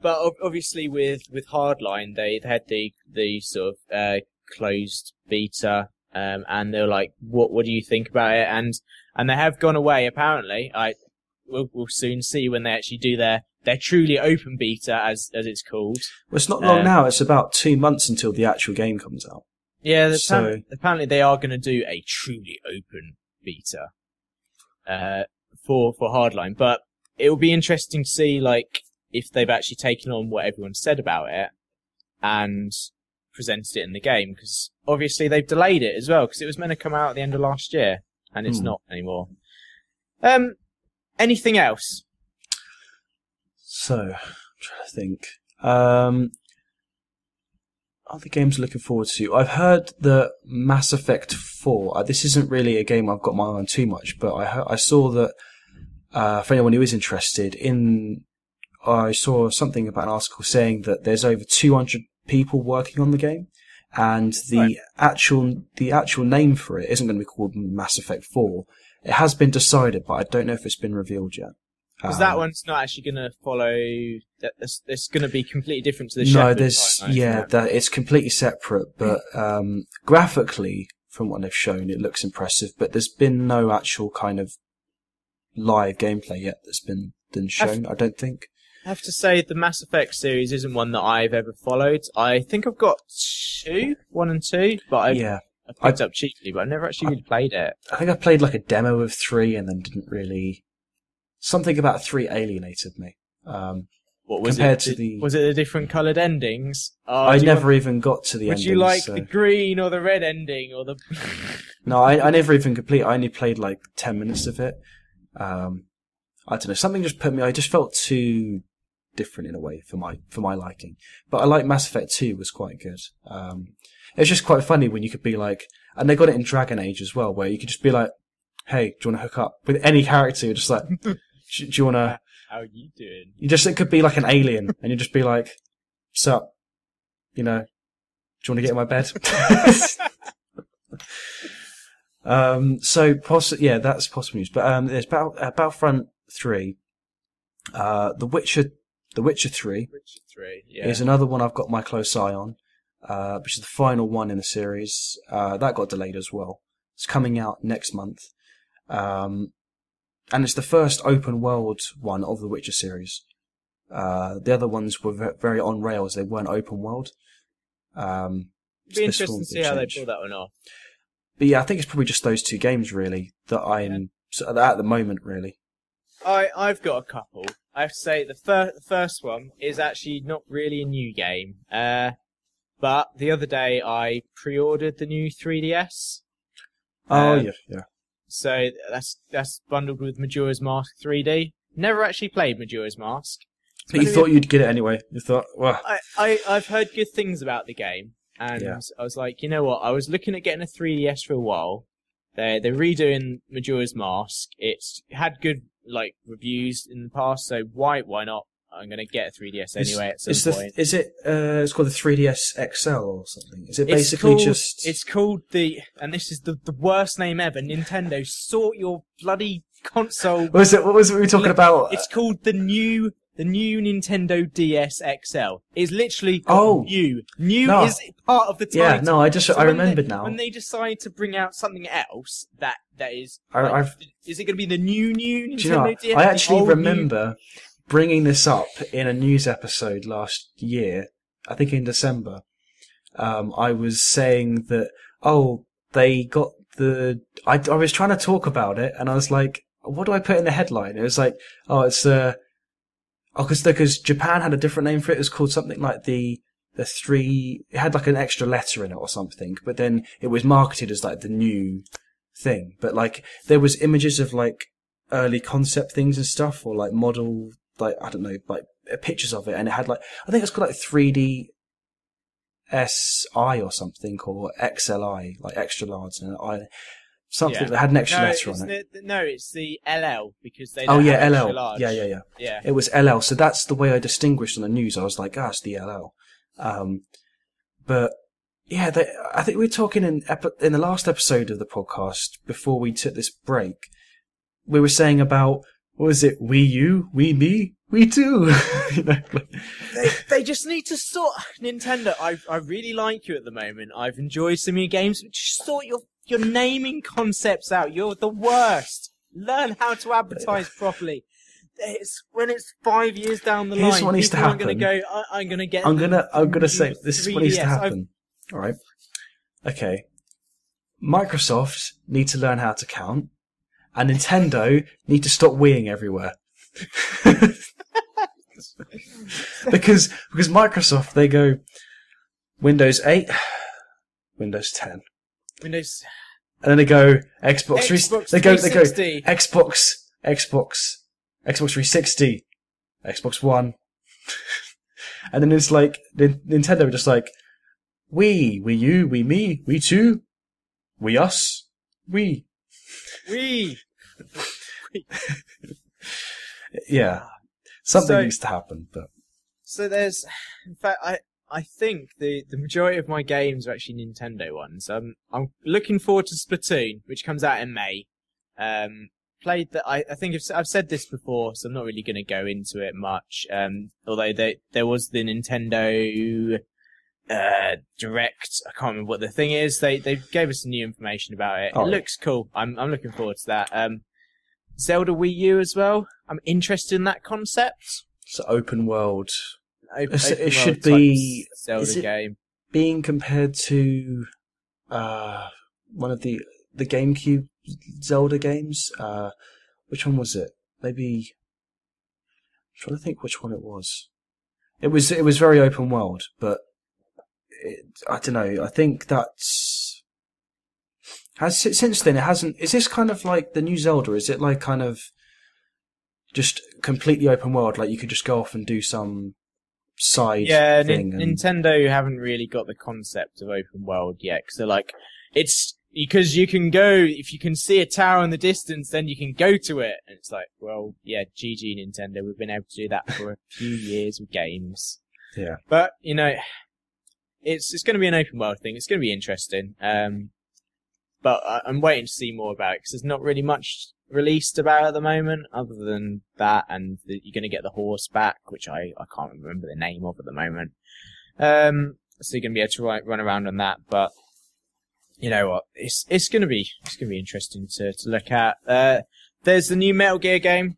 But obviously with Hardline, they had the sort of closed beta, and they were like, what do you think about it? And they have gone away apparently. We'll soon see when they actually do their truly open beta, as it's called. Well, it's not long now. It's about 2 months until the actual game comes out. Yeah, apparently they are going to do a truly open beta for Hardline. But it will be interesting to see like if they've actually taken on what everyone said about it and presented it in the game, because obviously they've delayed it as well, because it was meant to come out at the end of last year and it's not anymore. Anything else? So, I'm trying to think. Other games I'm looking forward to. I've heard that Mass Effect 4, this isn't really a game I've got my eye on too much, but I saw that, for anyone who is interested, I saw something about an article saying that there's over 200 people working on the game, and the actual name for it isn't going to be called Mass Effect 4. It has been decided, but I don't know if it's been revealed yet. Because that one's not actually going to follow. It's going to be completely different to the Shepard timeline, it's completely separate. But graphically, from what they've shown, it looks impressive. But there's been no actual kind of live gameplay yet that's been shown. I don't think. I have to say the Mass Effect series isn't one that I've ever followed. I think I've got 1 and 2, but I picked up cheaply, but I've never actually really played it. I think I played like a demo of 3 and then didn't really. Something about 3 alienated me. What was compared it? To the... Was it the different coloured endings? I never even got to the endings. Would you like the green or the red ending or the? No, I never even completed. I only played like 10 minutes of it. I don't know. Something just put me. I just felt too different in a way for my liking. But I like Mass Effect 2 was quite good. It was just quite funny when you could be like, and they got it in Dragon Age as well, where you could just be like, "Hey, do you want to hook up with any character?" You're just like, "Do you want to?" How are you doing? It could be like an alien, and you just be like, "Sup, do you want to get in my bed?" That's possible news. But there's Battlefront 3, The Witcher 3 is another one I've got my close eye on, which is the final one in the series. That got delayed as well. It's coming out next month. And it's the first open world one of the Witcher series. The other ones were very on rails. They weren't open world. It'd be interesting to see how they pull that one off. But yeah, I think it's probably just those 2 games really that I'm at the moment really. I've got a couple. I have to say the first one is actually not really a new game. But the other day I pre-ordered the new 3DS. Yeah. So that's bundled with Majora's Mask 3D. Never actually played Majora's Mask. But you thought you'd get it anyway. You thought, well... I've heard good things about the game. And I was like, you know what? I was looking at getting a 3DS for a while. They're redoing Majora's Mask. It's had good reviews in the past, so why not? I'm going to get a 3DS anyway at some point. It's called the 3DS XL or something? Is it basically It's called and this is the worst name ever, Nintendo, sort your bloody console. What was it we were talking about? It's called the new Nintendo DS XL. It's literally new. New is part of the title. Yeah, no, I remembered now. When they decide to bring out something else that is... is it going to be the new Nintendo DS? I actually remember... bringing this up in a news episode last year, I think in December, I was saying that, they got I was trying to talk about it, and I was like, what do I put in the headline? It was like, because Japan had a different name for it. It was called something like the 3, it had like an extra letter in it or something, but then it was marketed as like the new thing. But like, there was images of like early concept things and stuff, or like model, like, I don't know, like pictures of it, and it had like, I think it's called like 3D SI or something, or XLI, like extra large, and something that had an extra letter on it. No, it's the LL, because they Oh don't yeah, have LL. extra large. Yeah. It was LL, so that's the way I distinguished on the news. I was like, it's the LL. But yeah, I think we were talking in the last episode of the podcast before we took this break. We were saying about, what was it? Wii U, Wii Me, Wii Too. They just need to sort. Nintendo, I really like you at the moment. I've enjoyed some of your games, but just sort your naming concepts out. You're the worst. Learn how to advertise properly. When it's 5 years down the line, here's what needs to happen. I'm going to go. I'm going to get. I'm gonna say this is what needs to happen. All right. Okay. Microsoft need to learn how to count, and Nintendo need to stop weeing everywhere. because Microsoft, they go Windows 8, Windows 10, Windows, and then they go Xbox 360. Xbox 360, Xbox One, and then it's like Nintendo just like Wii U, Wii Me, Wii Two, Wii Us, Wii. Yeah, something needs to happen. But so there's, in fact, I think the majority of my games are actually Nintendo ones. I'm looking forward to Splatoon, which comes out in May. Played that. I think I've said this before, so I'm not really going to go into it much. Although there was the Nintendo Direct. I can't remember what the thing is. They gave us some new information about it. It looks cool. I'm looking forward to that. Zelda Wii U as well. I'm interested in that concept. It's an open world. It should be Zelda game. Being compared to one of the GameCube Zelda games. Which one was it? Maybe I'm trying to think which one it was. It was very open world, but I don't know. I think since then it hasn't. Is this kind of like the new Zelda? Is it like kind of just completely open world? Like you could just go off and do some side thing. Nintendo haven't really got the concept of open world yet. Because they're like, it's because you can go, if you can see a tower in the distance, then you can go to it. And it's like, well, yeah, GG Nintendo. We've been able to do that for a few years with games. Yeah. But, it's going to be an open world thing. It's going to be interesting. But I'm waiting to see more about it because there's not really much released about it at the moment other than that, and you're going to get the horse back, which I can't remember the name of at the moment. So you're going to be able to run around on that, but you know what? It's going to be interesting to look at. There's the new Metal Gear game,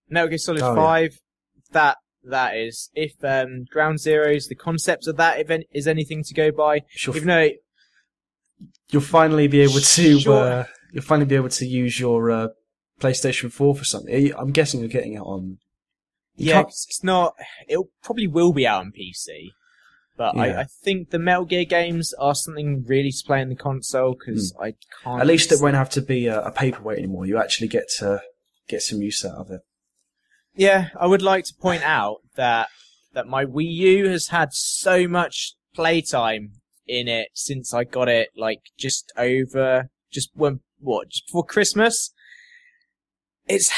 Metal Gear Solid 5. Yeah. That is, if Ground Zeroes, the concept of that event is anything to go by, even though you'll finally be able to use your PlayStation 4 for something. I'm guessing you're getting it on. It's not. It probably will be out on PC, but yeah. I think the Metal Gear games are something really to play in the console because I can't. At least it won't have to be a paperweight anymore. You actually get to get some use out of it. Yeah, I would like to point out that my Wii U has had so much playtime in it since I got it, like just before Christmas. It's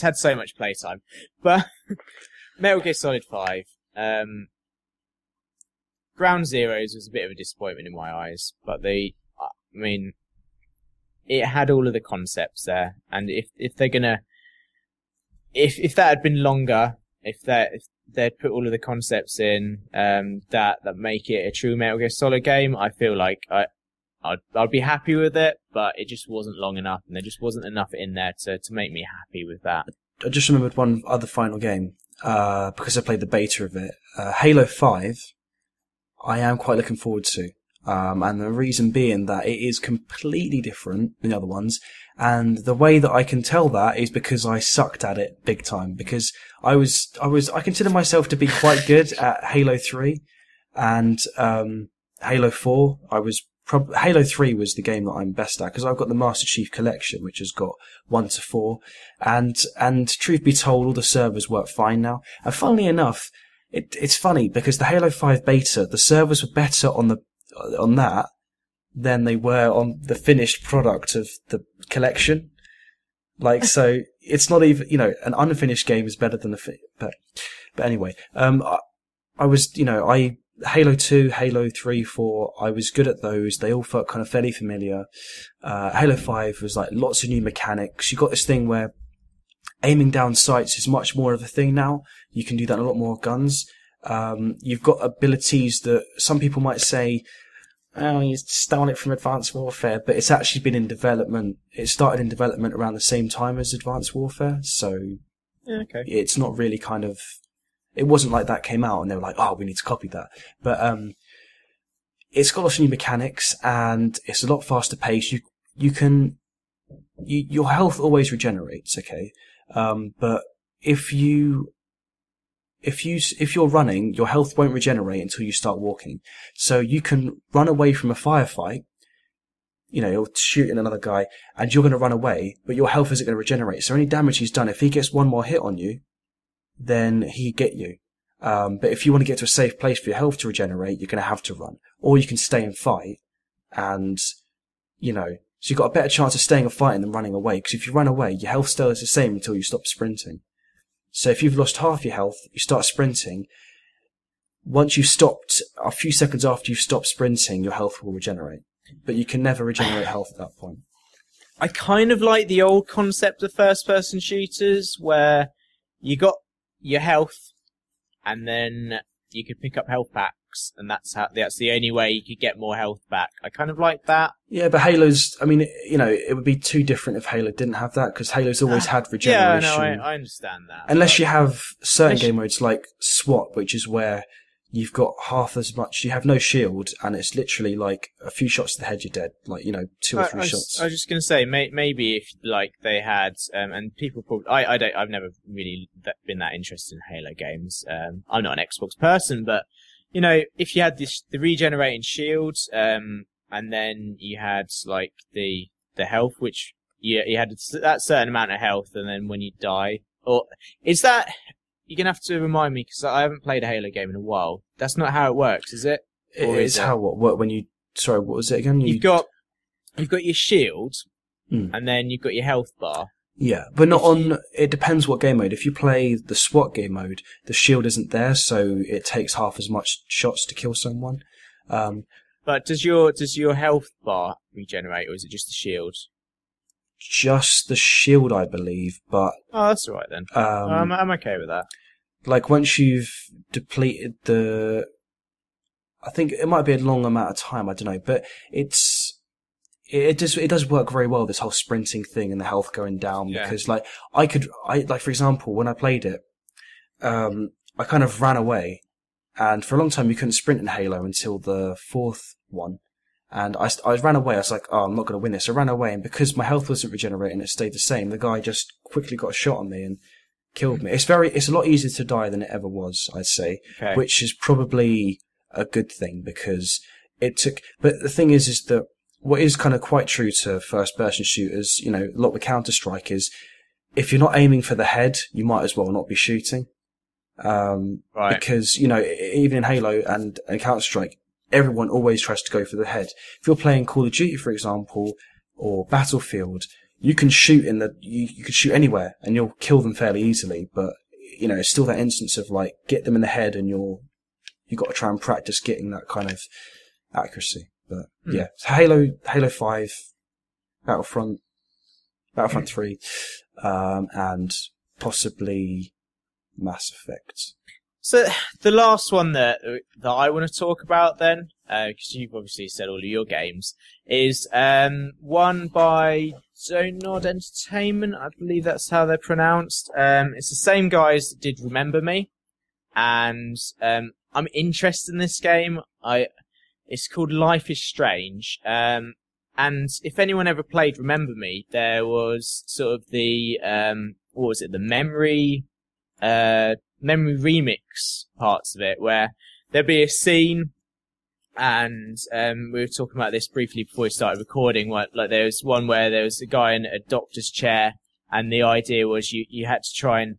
had so much playtime, but Metal Gear Solid 5, Ground Zeroes was a bit of a disappointment in my eyes, but it had all of the concepts there, and if they're gonna, if that had been longer, if they'd put all of the concepts in, that make it a true Metal Gear Solid game, I feel like I'd be happy with it, but it just wasn't long enough, and there just wasn't enough in there to make me happy with that. I just remembered one other final game, because I played the beta of it. Halo 5, I am quite looking forward to. And the reason being that it is completely different than the other ones. And the way that I can tell that is because I sucked at it big time, because I consider myself to be quite good at Halo 3 and, Halo 4. Halo 3 was the game that I'm best at because I've got the Master Chief Collection, which has got 1 to 4. And truth be told, all the servers work fine now. And funnily enough, it's funny because the Halo 5 beta, the servers were better on that than they were on the finished product of the collection. Like, so it's not even, an unfinished game is better than but anyway, I was, Halo 2, Halo 3, 4, I was good at those. They all felt kind of fairly familiar. Halo 5 was like lots of new mechanics. You got this thing where aiming down sights is much more of a thing now. You can do that in a lot more guns. You've got abilities that some people might say, oh, you stole it from Advanced Warfare, but it's actually been in development. It started in development around the same time as Advanced Warfare, so okay. It's not really kind of... It wasn't like that came out and they were like, oh, we need to copy that. But it's got lots of new mechanics and it's a lot faster paced. Your health always regenerates, okay? But if you're running, your health won't regenerate until you start walking. So you can run away from a firefight, you're shooting another guy, and you're going to run away, but your health isn't going to regenerate. So any damage he's done, if he gets one more hit on you, then he get you. But if you want to get to a safe place for your health to regenerate, you're going to have to run. Or you can stay and fight, and, so you've got a better chance of staying and fighting than running away, because if you run away, your health still is the same until you stop sprinting. So if you've lost half your health, you start sprinting. Once you've stopped, a few seconds after you've stopped sprinting, your health will regenerate. But you can never regenerate health at that point. I kind of like the old concept of first-person shooters, where you got your health, and then you could pick up health packs, and that's the only way you could get more health back. I kind of like that. Yeah, but Halo's, it would be too different if Halo didn't have that, because Halo's always had regeneration. Yeah, no, I understand that. Unless you have certain game modes like SWAT, which is where you've got half as much, you have no shield, and it's literally like a few shots to the head, you're dead. Like, 2 or 3 shots. I was just going to say, maybe if, they had, and people probably, I've never really been that interested in Halo games. I'm not an Xbox person, but, if you had the regenerating shield, and then you had, the health, which you had that certain amount of health, and then when you die, or, is that, you're going to have to remind me, because I haven't played a Halo game in a while. That's not how it works, is it? It is how what when you... Sorry, what was it again? You've got your shield, and then you've got your health bar. Yeah, but not on... It depends what game mode. If you play the SWAT game mode, the shield isn't there, so it takes half as much shots to kill someone. But does your health bar regenerate, or is it just the shield? Just the shield, I believe, but... Oh, that's alright then. I'm okay with that. Once you've depleted the... I think it might be a long amount of time, I don't know, but it does work very well, this whole sprinting thing and the health going down, because, for example, when I played it, I kind of ran away, and for a long time you couldn't sprint in Halo until the 4th one. And I ran away. I was like, oh, I'm not going to win this. I ran away, and because my health wasn't regenerating, it stayed the same. The guy just quickly got a shot on me and killed me. It's a lot easier to die than it ever was, I'd say, which is probably a good thing, because it took... But the thing is that what is kind of quite true to first-person shooters, a lot with Counter-Strike is, if you're not aiming for the head, you might as well not be shooting. Right. Because, even in Halo and Counter-Strike, everyone always tries to go for the head. If you're playing Call of Duty, for example, or Battlefield, you can shoot you can shoot anywhere and you'll kill them fairly easily. But it's still that instance of get them in the head, and you've got to try and practice getting that kind of accuracy. But yeah, so Halo 5, Battlefront 3, and possibly Mass Effect. So the last one that I want to talk about then, because you've obviously said all of your games, is one by Zonod Entertainment. I believe that's how they're pronounced. It's the same guys that did Remember Me, and I'm interested in this game. It's called Life is Strange, and if anyone ever played Remember Me, there was sort of the what was it? The memory remix parts of it, where there'd be a scene, and we were talking about this briefly before we started recording. There was one where there was a guy in a doctor's chair, and the idea was you had to try and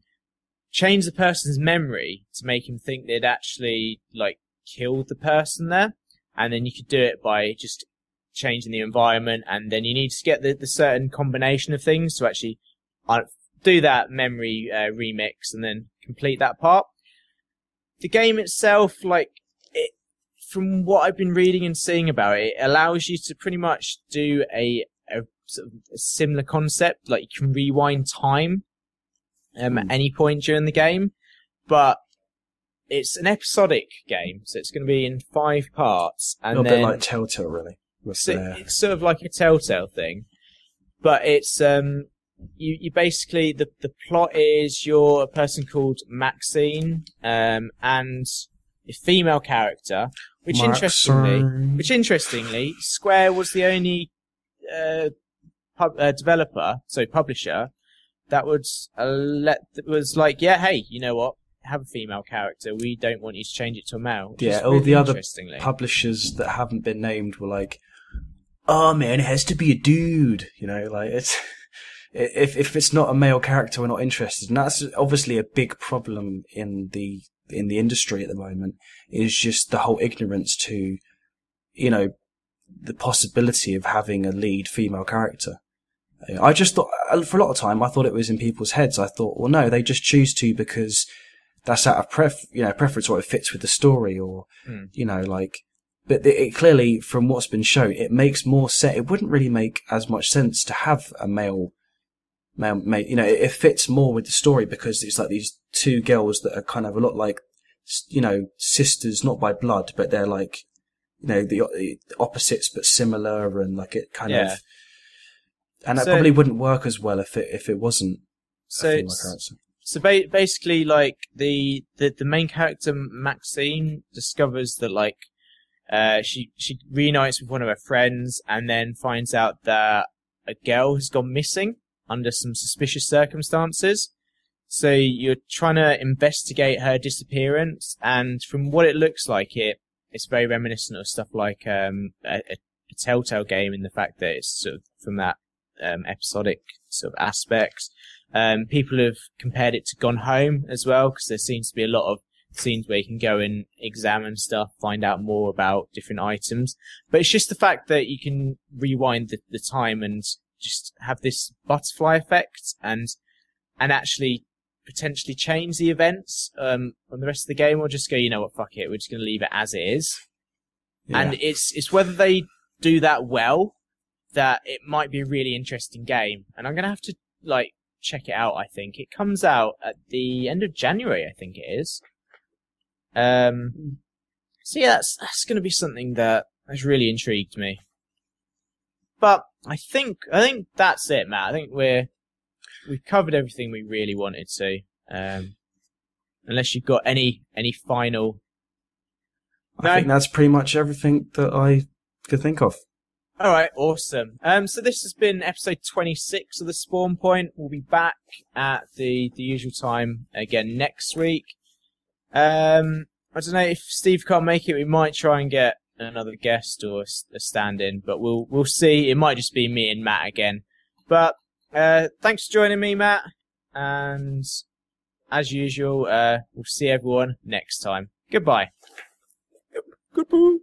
change the person's memory to make him think they'd actually like killed the person there, and then you could do it by just changing the environment, and then you need to get the certain combination of things to actually do that memory remix and then complete that part. The game itself, like, from what I've been reading and seeing about it, it allows you to pretty much do a sort of a similar concept. Like, you can rewind time at any point during the game, but it's an episodic game, so it's going to be in 5 parts. And a little bit like Telltale, really. It's sort of like a Telltale thing, but it's you basically the plot is you're a person called Maxine, and a female character, which interestingly, Square was the only publisher that was like, yeah, hey, you know what? Have a female character. We don't want you to change it to a male. Yeah, all the other publishers that haven't been named were like, oh man, it has to be a dude. You know, like it's if it's not a male character, we're not interested, and that's obviously a big problem in the industry at the moment. Is just the whole ignorance to, you know, the possibility of having a lead female character. I just thought, for a lot of time, I thought it was in people's heads. I thought, well, no, they just choose to because that's out of preference, or it fits with the story, or you know, like. But it clearly, from what's been shown, it makes more sense. It wouldn't really make as much sense to have a male. You know, it fits more with the story because it's like these 2 girls that are kind of a lot like, you know, sisters, not by blood, but they're like, you know, the opposites but similar, and like it kind of. And that probably wouldn't work as well if it wasn't a female character. So basically, like the main character Maxine discovers that like she reunites with one of her friends, and then finds out that a girl has gone missing under some suspicious circumstances. So you're trying to investigate her disappearance, and from what it looks like, it's very reminiscent of stuff like a Telltale game in the fact that it's sort of from that episodic sort of aspects. People have compared it to Gone Home as well, because there seems to be a lot of scenes where you can go and examine stuff, find out more about different items. But it's just the fact that you can rewind the time and just have this butterfly effect and actually potentially change the events on the rest of the game, or just go, you know what, fuck it, we're just going to leave it as it is. Yeah. And it's whether they do that well that it might be a really interesting game. And I'm going to have to like check it out. I think it comes out at the end of January, I think it is. So yeah, that's going to be something that has really intrigued me. But I think that's it, Matt. I think we've covered everything we really wanted to. Unless you've got any final. I think that's pretty much everything that I could think of. All right, awesome. So this has been episode 26 of the Spawn Point. We'll be back at the usual time again next week. I don't know if Steve can't make it. We might try and get another guest or a stand-in, but we'll see. It might just be me and Matt again. But thanks for joining me, Matt. And as usual, we'll see everyone next time. Goodbye. Goodbye.